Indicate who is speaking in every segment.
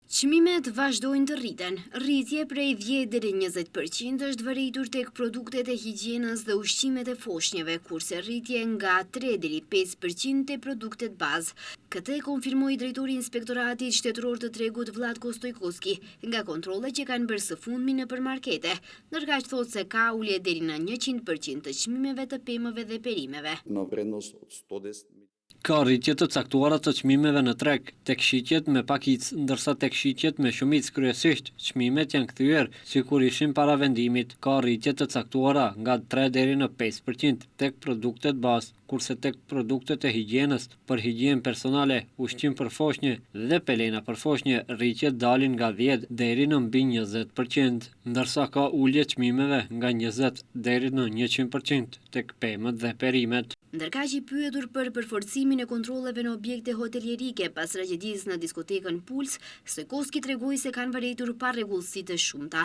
Speaker 1: Çmimet vazhdojnë të rriten. Rritje prej 10 deri 20% është vërejtur tek produktet e higjienës dhe ushqimet e foshnjeve, kurse rritje nga 3 deri 5% te produktet bazë. Këtë e konfirmoi drejtori i Inspektoratit Shtetëror të Tregut Vlatko Stojkoski nga kontrollet që kanë bërë së fundmi nëpër markete, ndërkaq thotë se ka ulje deri në 100% të çmimeve të pemëve dhe perimeve.
Speaker 2: Ka rritje të caktuara të çmimeve në treg, tek shitjet me pakicë, ndërsa tek shitjet me shumicë kryesisht çmimet janë kthyer sikur ishin para vendimit. Ka rritje të caktuara nga 3 deri në 5% tek produktet bazë, kurse tek produktet e higjienës për higjenë personale, ushqim për foshnjë dhe pelena për foshnjë, rritjet dalin nga 10 deri në mbi 20%, ndërsa ka ulje çmimeve nga 20 deri në 100% tek pemët dhe perimet.
Speaker 1: Ndërkaq i pyetur për përforcimin e kontrolleve në objekte hotelierike pas tragjedisë në diskotekën Puls, Stojkoski tregoi se kanë vërejtur parregullsi të shumta.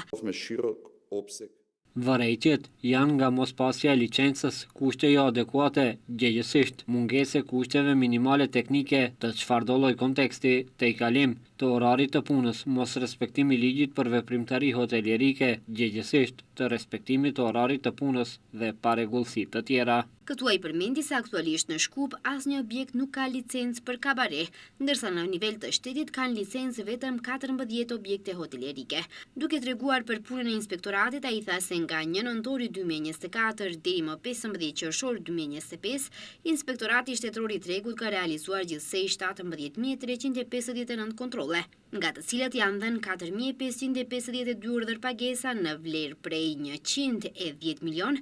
Speaker 2: Vërejtjet janë nga mospasja e licencës, kushte jo adekuate, gjegjesisht mungese kushteve minimale teknike të çfarëdo lloj konteksti, tejkalim të orarit të punës, mos respektimi ligjit për veprimtari hotelierike, gjegjesisht të respektimit të orarit të punës dhe parregullsi të tjera.
Speaker 1: Këtu ai përmendi se aktualisht në Shkup asnjë objekt nuk ka licencë për kabare, ndërsa në nivel të shtetit kanë licencë vetëm 14 objekte hotelierike. Duke treguar për punën e inspektoratit, ai tha se nga 1 nëntori 2024 deri më 15 qershor 2025, Inspektorati Shtetëror i Tregut ka realizuar gjithsej 17.359 kontrolle, nga të cilat janë dhënë 4.552 urdhër pagesa në vlerë prej 110 milion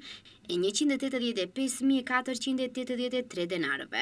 Speaker 1: e 185.483 denarëve.